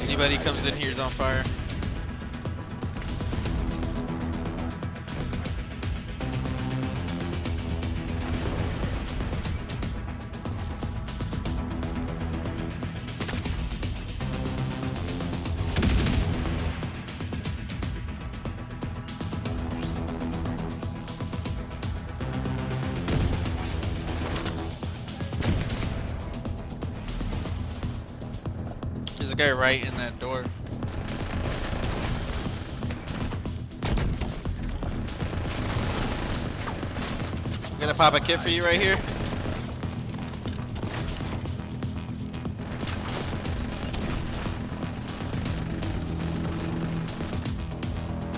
Anybody comes in here is on fire. There's a guy right in that door. I'm gonna pop a kit for you right here.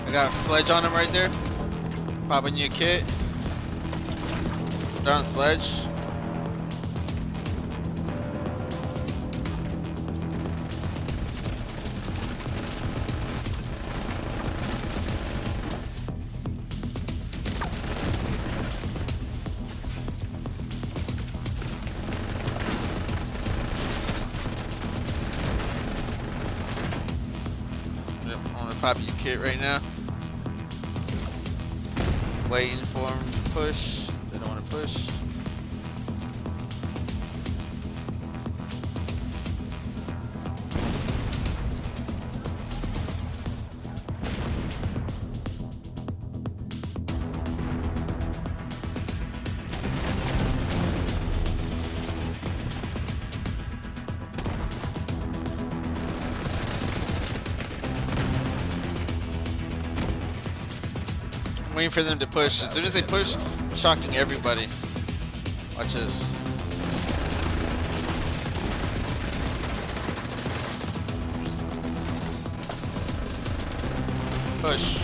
I got a sledge on him right there. Popping you a kit. They're on sledge. Pop your kit right now. Waiting for them to push. They don't want to push. Waiting for them to push. As soon as they push, I'm shocking everybody. Watch this. Push.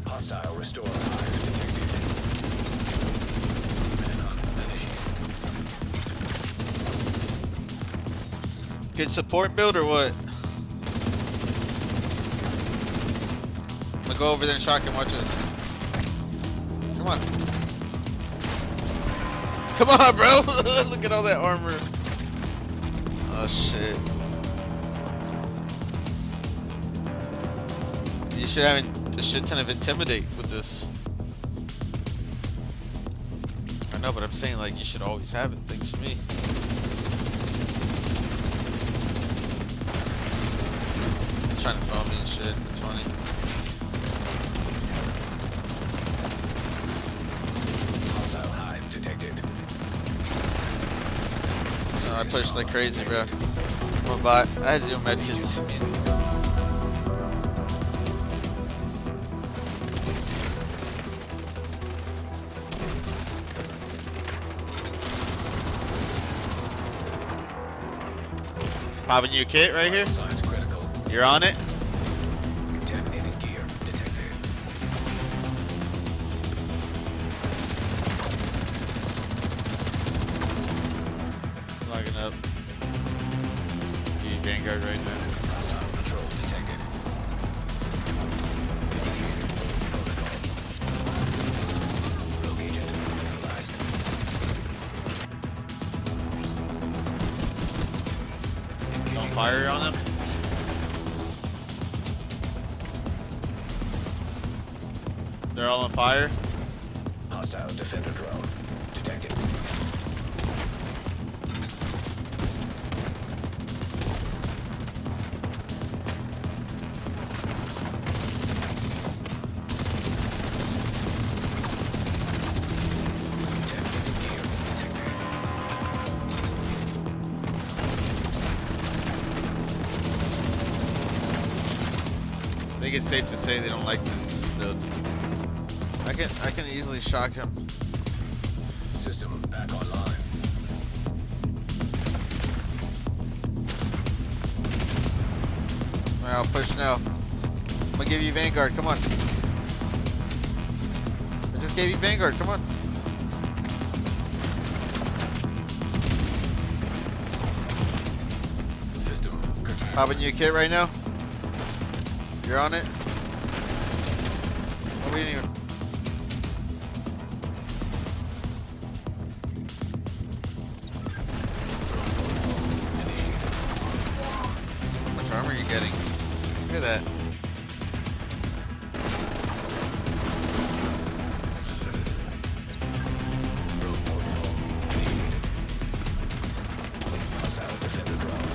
Hostile restore hive detected. Initiate. Good support build or what? Go over there and shock him, watch this. Come on. Come on, bro! Look at all that armor. Oh, shit. You should have a shit ton of intimidate with this. I know, but I'm saying, like, you should always have it. Thanks to me. He's trying to phone me and shit. It's funny. I pushed like crazy, bro. I'm a bot. I had 0 medkits. Popping you a kit right here. You're on it. Contaminated gear detected. Logging up. Vanguard right now. Hostile patrol detected. Initiated protocol. Rogue agent neutralized. Don't fire on them. They're all on fire. Hostile defender drone detected. I think it's safe to say they don't like this build. I can easily shock him. System back online. Alright, I'll push now. I'm gonna give you Vanguard, come on. I just gave you Vanguard, come on. System curtailed. Popping you a kit right now. You're on it. Oh, we didn't even. How much armor are you getting? Look at that. Hostile defender drone.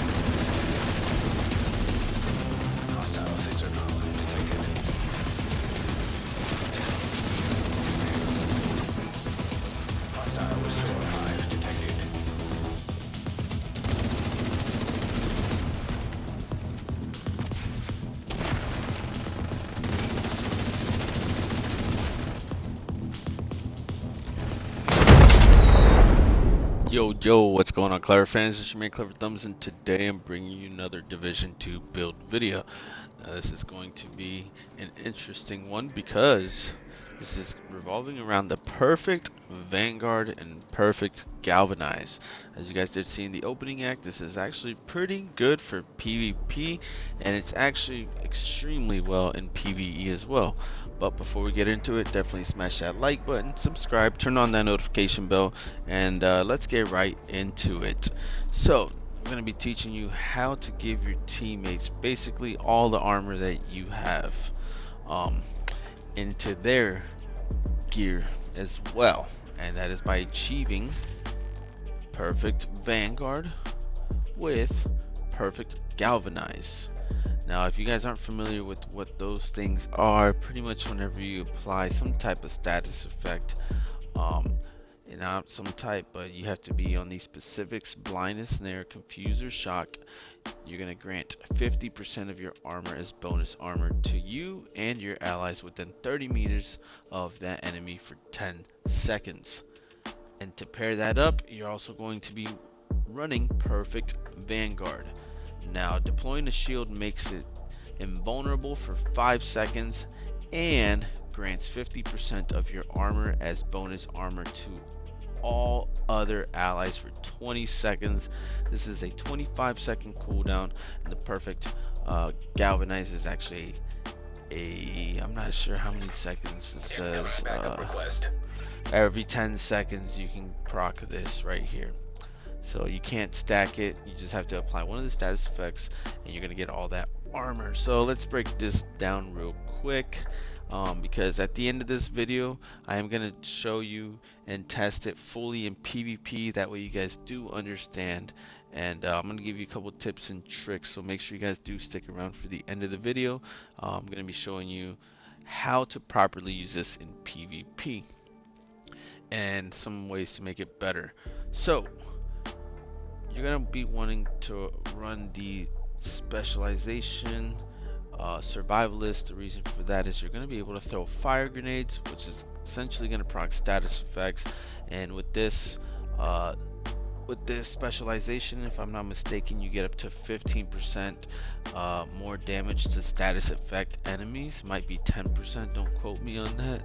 Hostile phaser drone detected. Hostile restore hive detected. Yo, what's going on, Clever fans? This is your man, KleverThumbs, and today I'm bringing you another Division 2 build video. Now, this is going to be an interesting one because this is revolving around the perfect Vanguard and perfect Galvanize. As you guys did see in the opening act, this is actually pretty good for PvP, and it's actually extremely well in PvE as well. But before we get into it, definitely smash that like button, subscribe, turn on that notification bell, and let's get right into it. So I'm going to be teaching you how to give your teammates basically all the armor that you have um, into their gear as well, and that is by achieving perfect Vanguard with perfect Galvanize. Now, if you guys aren't familiar with what those things are, pretty much whenever you apply some type of status effect, not some type, but you have to be on these specifics: blindness, snare, confuse, or shock. You're going to grant 50% of your armor as bonus armor to you and your allies within 30 meters of that enemy for 10 seconds. And to pair that up, you're also going to be running perfect Vanguard. Now, deploying the shield makes it invulnerable for 5 seconds and grants 50% of your armor as bonus armor to all other allies for 20 seconds. This is a 25-second cooldown, and the perfect Galvanize is actually I'm not sure how many seconds it says. Backup request. Every 10 seconds you can proc this right here. So you can't stack it, you just have to apply one of the status effects and you're gonna get all that armor. So let's break this down real quick, because at the end of this video I am gonna show you and test it fully in PvP. That way you guys do understand, and I'm gonna give you a couple tips and tricks, so make sure you guys do stick around for the end of the video. I'm gonna be showing you how to properly use this in PvP and some ways to make it better. So you're gonna be wanting to run the specialization survivalist. The reason for that is you're gonna be able to throw fire grenades, which is essentially gonna proc status effects. And with this specialization, if I'm not mistaken, you get up to 15% more damage to status effect enemies. Might be 10%, don't quote me on that.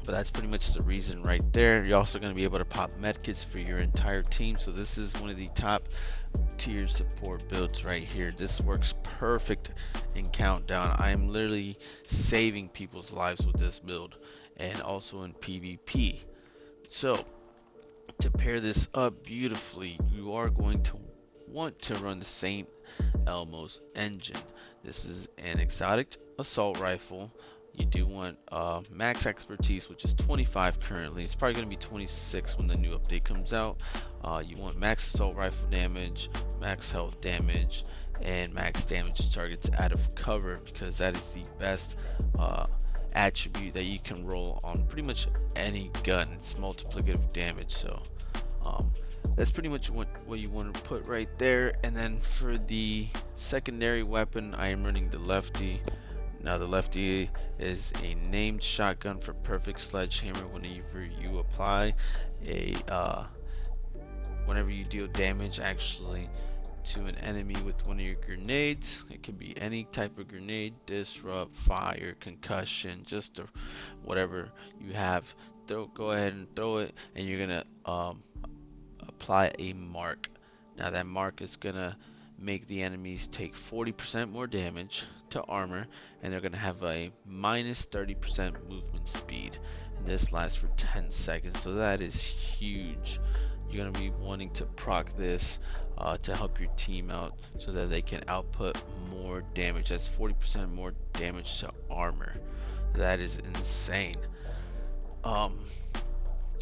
But that's pretty much the reason right there. You're also going to be able to pop medkits for your entire team. So this is one of the top tier support builds right here. This works perfect in Countdown. I am literally saving people's lives with this build, and also in PvP. So to pair this up beautifully, you are going to want to run the St. Elmo's engine. This is an exotic assault rifle. You do want max expertise, which is 25 currently. It's probably going to be 26 when the new update comes out. You want max assault rifle damage, max health damage, and max damage to targets out of cover, because that is the best attribute that you can roll on pretty much any gun. It's multiplicative damage. So that's pretty much what you want to put right there. And then for the secondary weapon, I am running the lefty. Now the lefty is a named shotgun for perfect sledgehammer. Whenever you apply whenever you deal damage actually to an enemy with one of your grenades, it can be any type of grenade: disrupt, fire, concussion, just whatever you have. Go ahead and throw it, and you're gonna apply a mark. Now that mark is gonna make the enemies take 40% more damage, to armor, and they're going to have a minus 30% movement speed, and this lasts for 10 seconds, so that is huge. You're going to be wanting to proc this to help your team out so that they can output more damage. That's 40% more damage to armor. That is insane.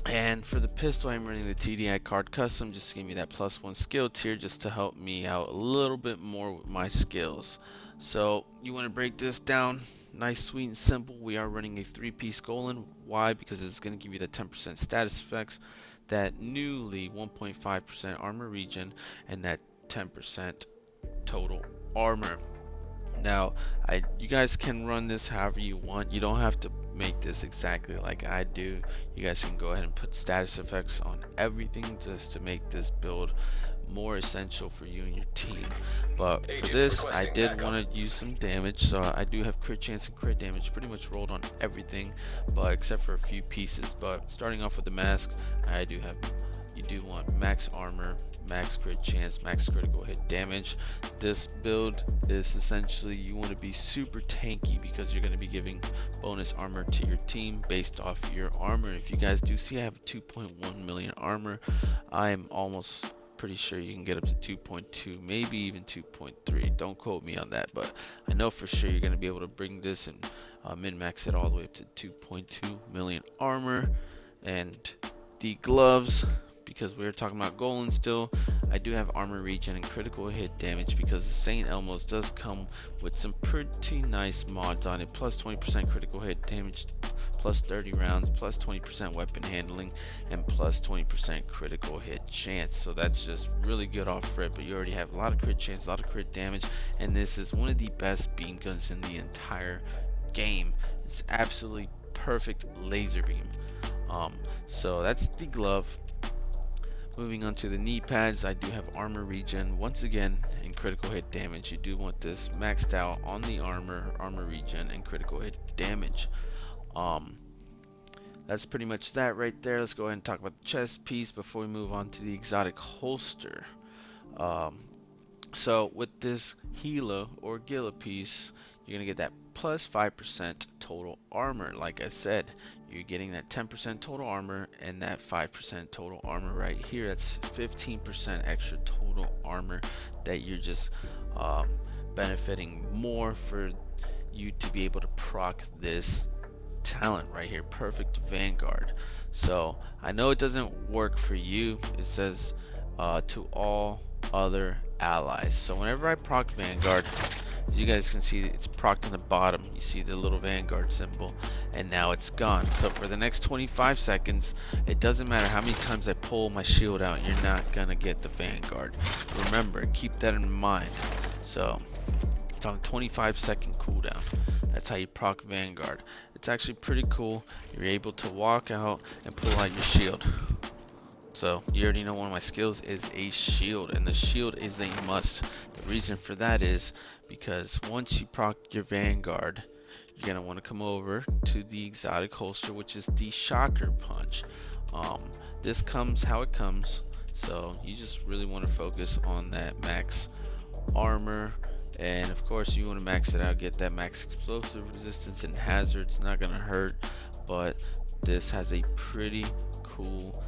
And for the pistol, I'm running the TDI card custom just to give me that +1 skill tier just to help me out a little bit more with my skills. So you want to break this down nice, sweet, and simple. We are running a 3-piece Golan. Why? Because it's going to give you the 10% status effects, that newly 1.5% armor regen, and that 10% total armor. Now, you guys can run this however you want. You don't have to make this exactly like I do. You guys can go ahead and put status effects on everything just to make this build more essential for you and your team. But for this, I did want to use some damage, so I do have crit chance and crit damage pretty much rolled on everything, but except for a few pieces. But starting off with the mask, I do have, you do want max armor, max crit chance, max critical hit damage. This build is essentially, you want to be super tanky because you're going to be giving bonus armor to your team based off your armor. If you guys do see, I have 2.1 million armor. I am almost pretty sure you can get up to 2.2, maybe even 2.3. Don't quote me on that, but I know for sure you're going to be able to bring this and min-max it all the way up to 2.2 million armor. And the gloves, because we were talking about Golan still, I do have armor regen and critical hit damage because the St. Elmo's does come with some pretty nice mods on it. Plus 20% critical hit damage, plus 30 rounds, plus 20% weapon handling, and plus 20% critical hit chance. So that's just really good off rip, but you already have a lot of crit chance, a lot of crit damage, and this is one of the best beam guns in the entire game. It's absolutely perfect laser beam. So that's the glove. Moving on to the knee pads, I do have armor regen once again and critical hit damage. You do want this maxed out on the armor regen and critical hit damage. That's pretty much that right there. Let's go ahead and talk about the chest piece before we move on to the exotic holster. So with this Gila or Gila piece, you're gonna get that plus 5% total armor. Like I said, you're getting that 10% total armor and that 5% total armor right here. That's 15% extra total armor that you're just benefiting more for you to be able to proc this talent right here. Perfect Vanguard. So I know it doesn't work for you. It says to all other allies. So whenever I proc Vanguard, as you guys can see, it's procced on the bottom. You see the little Vanguard symbol, and now it's gone. So for the next 25 seconds, it doesn't matter how many times I pull my shield out, you're not gonna get the Vanguard. Remember, keep that in mind. So it's on a 25-second cooldown. That's how you proc Vanguard. It's actually pretty cool. You're able to walk out and pull out your shield. So you already know one of my skills is a shield, and the shield is a must. The reason for that is because once you proc your Vanguard, you're gonna want to come over to the exotic holster, which is the shocker punch. This comes how it comes, so you just really want to focus on that max armor, and of course you want to max it out, get that max explosive resistance and hazard. It's not gonna hurt, but this has a pretty cool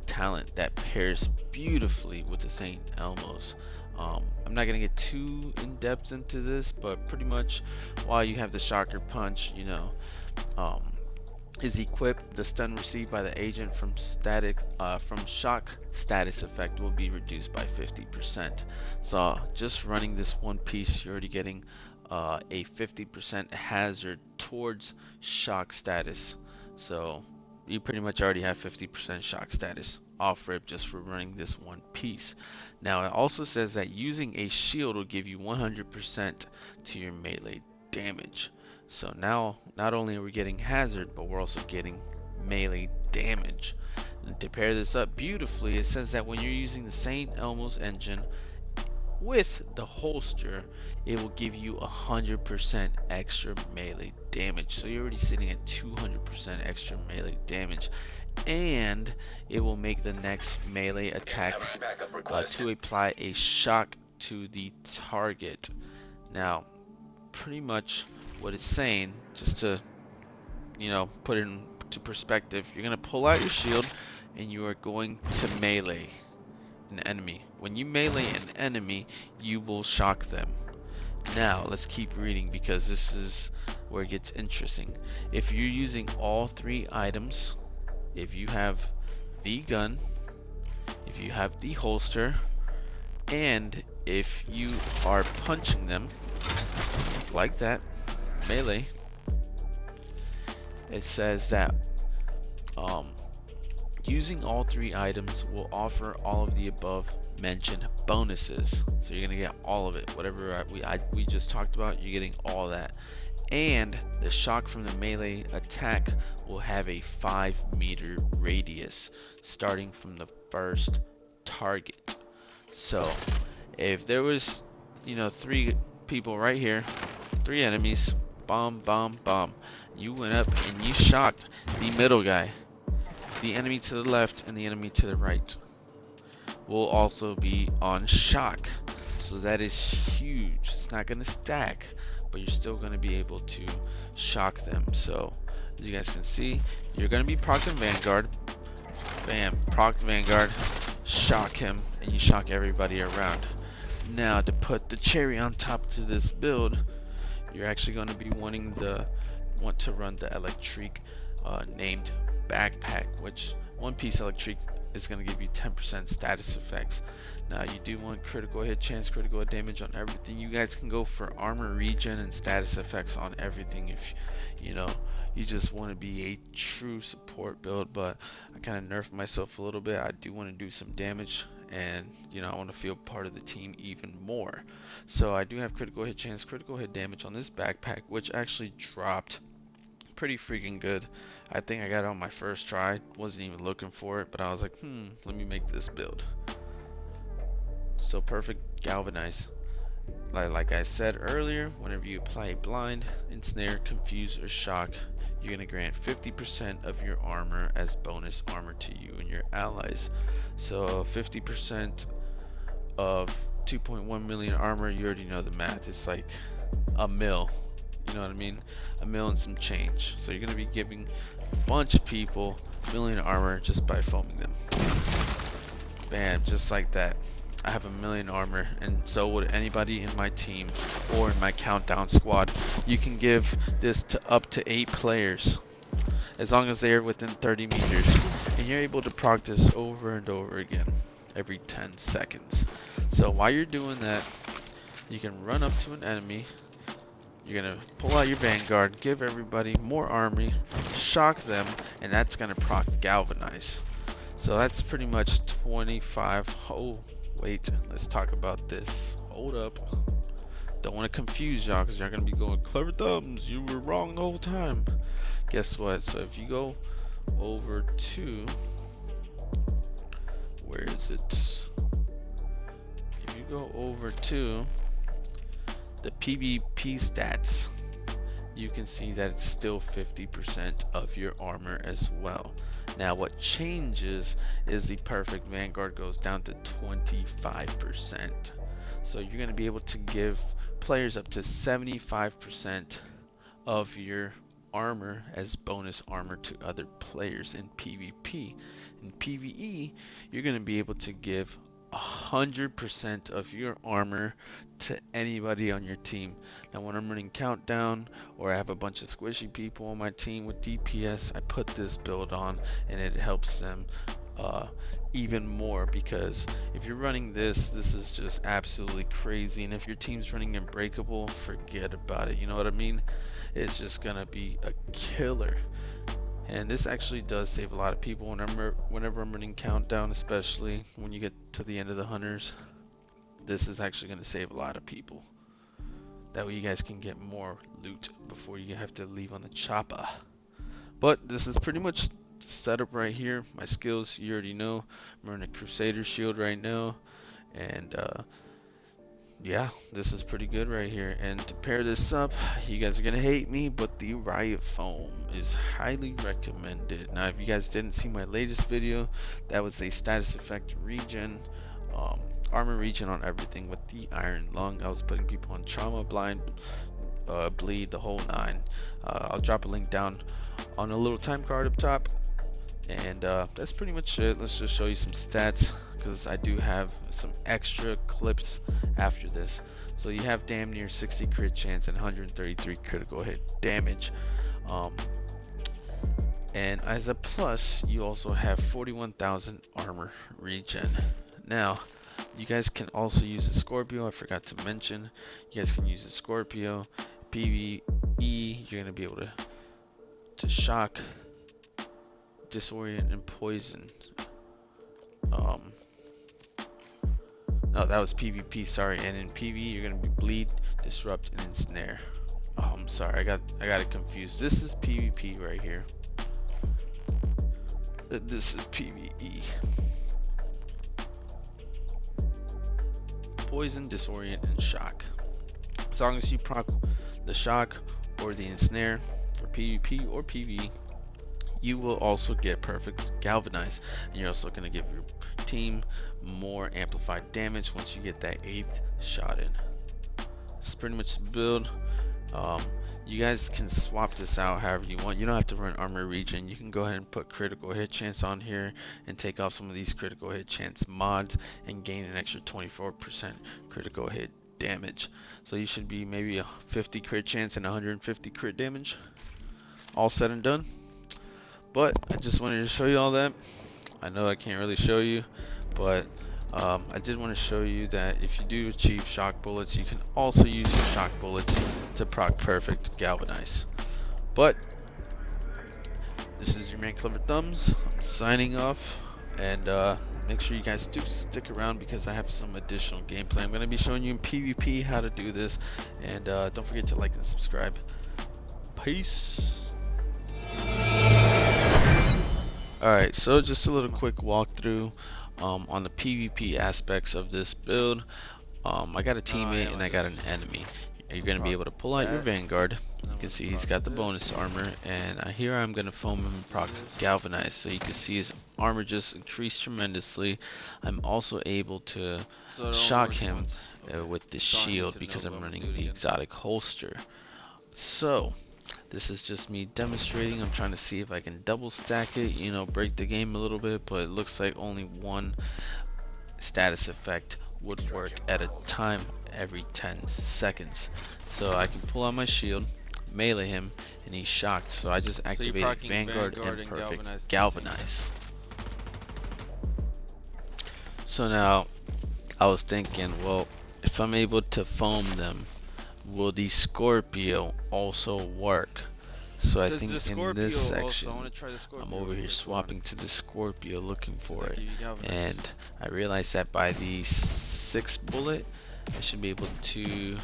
talent that pairs beautifully with the St. Elmo's. I'm not gonna get too in depth into this, but pretty much while you have the shocker punch, you know, is equipped, the stun received by the agent from shock status effect will be reduced by 50%. So just running this one piece, you're already getting a 50% hazard towards shock status. So you pretty much already have 50% shock status off rip just for running this one piece. Now it also says that using a shield will give you 100% to your melee damage. So now not only are we getting hazard, but we're also getting melee damage. And to pair this up beautifully, it says that when you're using the St. Elmo's engine with the holster, it will give you 100% extra melee damage. So you're already sitting at 200% extra melee damage, and it will make the next melee attack to apply a shock to the target. Now pretty much what it's saying. Just to, you know, put it into perspective, you're gonna pull out your shield and you are going to melee an enemy. When you melee an enemy, you will shock them. Now let's keep reading, because this is where it gets interesting. If you're using all three items, if you have the gun, if you have the holster, and if you are punching them like that, melee, it says that using all three items will offer all of the above mentioned bonuses. So you're gonna get all of it, whatever we just talked about. You're getting all that, and the shock from the melee attack will have a 5-meter radius starting from the first target. So if there was, you know, 3 people right here, 3 enemies, bomb, bomb, bomb, you went up and you shocked the middle guy. The enemy to the left and the enemy to the right will also be on shock. So that is huge. It's not going to stack, but you're still going to be able to shock them. So as you guys can see, you're going to be procking Vanguard. Bam, proc Vanguard, shock him, and you shock everybody around. Now to put the cherry on top to this build, you're actually going to be want to run the electric named backpack, which one piece electric is going to give you 10% status effects. Now you do want critical hit chance, critical hit damage on everything. You guys can go for armor regen and status effects on everything if you know you just want to be a true support build. But I kind of nerfed myself a little bit. I do want to do some damage, and you know, I want to feel part of the team even more. So I do have critical hit chance, critical hit damage on this backpack, which actually dropped pretty freaking good. I think I got it on my first try. Wasn't even looking for it, but I was like, let me make this build. So perfect galvanize. Like I said earlier, whenever you apply a blind, ensnare, confuse, or shock, you're going to grant 50% of your armor as bonus armor to you and your allies. So 50% of 2.1 million armor, you already know the math. It's like a mil. You know what I mean? A mil and some change. So you're going to be giving a bunch of people a million armor just by foaming them. Bam, just like that. I have a million armor, and so would anybody in my team or in my countdown squad. You can give this to up to 8 players as long as they are within 30 meters, and you're able to practice over and over again every 10 seconds. So while you're doing that, you can run up to an enemy. You're gonna pull out your Vanguard, give everybody more army, shock them, and that's gonna proc galvanize. So that's pretty much 25. Oh wait, let's talk about this. Hold up, don't want to confuse y'all, because you're gonna be going, KleverThumbs, you were wrong the whole time. Guess what? So if you go over to, where is it? If you go over to the PvP stats, you can see that it's still 50% of your armor as well. Now what changes is the perfect Vanguard goes down to 25%. So you're going to be able to give players up to 75% of your armor as bonus armor to other players in PvP. In PvE, you're going to be able to give 100% of your armor to anybody on your team. Now when I'm running countdown, or I have a bunch of squishy people on my team with DPS, I put this build on, and it helps them even more, because if you're running this is just absolutely crazy. And if your team's running Unbreakable, forget about it. You know what I mean? It's just gonna be a killer. And this actually does save a lot of people whenever I'm running countdown, especially when you get to the end of the hunters. This is actually going to save a lot of people. That way you guys can get more loot before you have to leave on the chopper. But this is pretty much the setup right here. My skills, you already know. I'm running a Crusader shield right now. And yeah, this is pretty good right here. And to pair this up, you guys are gonna hate me, but the Riot Foam is highly recommended. Now if you guys didn't see my latest video, that was a status effect regen, armor regen on everything with the Iron Lung. I was putting people on trauma, blind, bleed, the whole nine. I'll drop a link down on a little time card up top, and that's pretty much it. Let's just show you some stats, because I do have some extra clips after this. So you have damn near 60 crit chance and 133 critical hit damage. And as a plus, you also have 41,000 armor regen. Now, you guys can also use a Scorpio. I forgot to mention, you guys can use a Scorpio. PvE, you're gonna be able to shock, disorient, and poison. No, that was PvP. Sorry. And in PvE, you're gonna be bleed, disrupt, and ensnare. Oh, I'm sorry. I got it confused. This is PvP right here. This is PvE. Poison, disorient, and shock. As long as you proc the shock or the ensnare for PvP or PvE, you will also get perfect galvanize, and you're also going to give your team more amplified damage once you get that 8th shot in. This is pretty much the build. You guys can swap this out however you want. You don't have to run armor regen. You can go ahead and put critical hit chance on here and take off some of these critical hit chance mods and gain an extra 24% critical hit damage. So you should be maybe a 50 crit chance and 150 crit damage, all said and done. But I just wanted to show you all that. I know I can't really show you, but I did want to show you that if you do achieve shock bullets, you can also use your shock bullets to proc perfect galvanize. But this is your man KleverThumbs. I'm signing off, and make sure you guys do stick around because I have some additional gameplay. I'm going to be showing you in PvP how to do this, and don't forget to like and subscribe. Peace. Alright, so just a little quick walkthrough on the PvP aspects of this build. I got a teammate and I got an enemy. You're going to be able to pull out your Vanguard. You can see he's got the bonus armor, and here I'm going to foam him and proc galvanize. So you can see his armor just increased tremendously. I'm also able to shock him with the shield because I'm running the exotic holster. So this is just me demonstrating. I'm trying to see if I can double stack it, you know, break the game a little bit, but it looks like only one status effect would work at a time every 10 seconds. So I can pull out my shield, melee him, and he's shocked. So I just activated Vanguard and perfect galvanize. So now I was thinking, well, if I'm able to foam them, will the Scorpio also work? So I think in this section, I'm over here swapping to the Scorpio looking for it, and I realized that by the 6th bullet I should be able to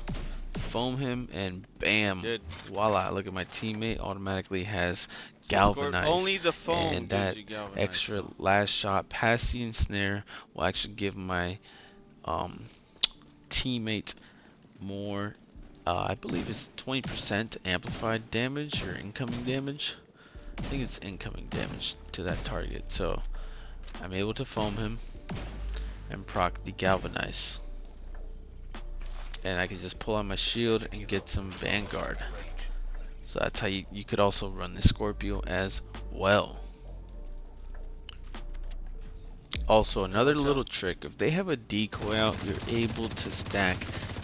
foam him, and bam, voila, look at my teammate automatically has galvanized, and that extra last shot past the ensnare will actually give my teammate more, I believe it's 20% amplified damage or incoming damage. I think it's incoming damage to that target. So I'm able to foam him and proc the galvanize, and I can just pull out my shield and get some Vanguard. So that's how you could also run the Scorpio as well. Also, another little trick, if they have a decoy out, you're able to stack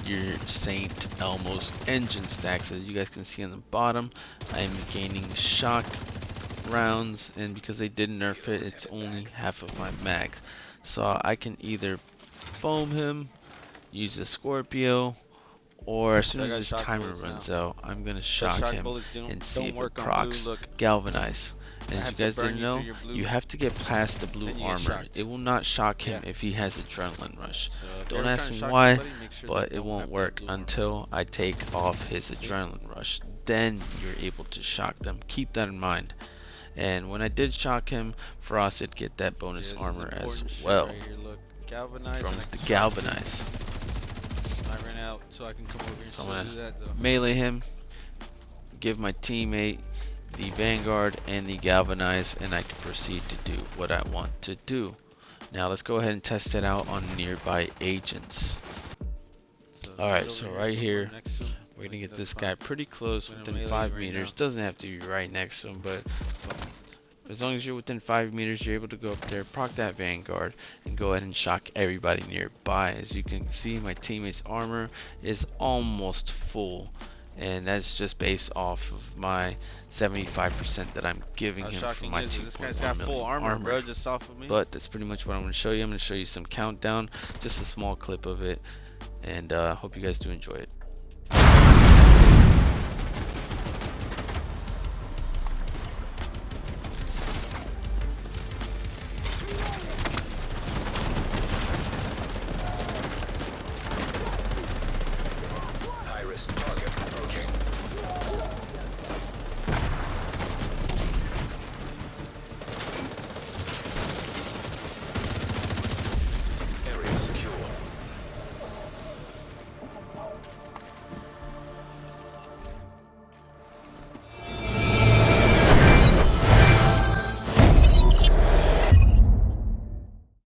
your St. Elmo's engine stacks. As you guys can see on the bottom, I'm gaining shock rounds, and because they didn't nerf it, it's only half of my max. So I can either foam him, use the Scorpio, or as soon as this timer runs out, I'm gonna shock him and see if it procs galvanize. And as you guys didn't know, you have to get past the blue armor. It will not shock him if he has adrenaline rush. Don't ask me why, but it won't work until I take off his adrenaline rush. Then you're able to shock them. Keep that in mind. And when I did shock him, Frost did get that bonus armor as well from the galvanize. I ran out, so I can come over here. So I'm gonna melee him, give my teammate the Vanguard and the galvanize, and I can proceed to do what I want to do. Now let's go ahead and test it out on nearby agents. Alright, so right here We're gonna get That's this fine. guy pretty close, We're gonna within melee 5 right meters. now. Doesn't have to be right next to him, but as long as you're within 5 meters, you're able to go up there, proc that Vanguard, and go ahead and shock everybody nearby. As you can see, my teammate's armor is almost full, and that's just based off of my 75% that I'm giving How him for shocking my is it? This guy's 2.1 got million full armor, bro, just off of me. But that's pretty much what I'm going to show you. I'm going to show you some countdown, just a small clip of it, and hope you guys do enjoy it.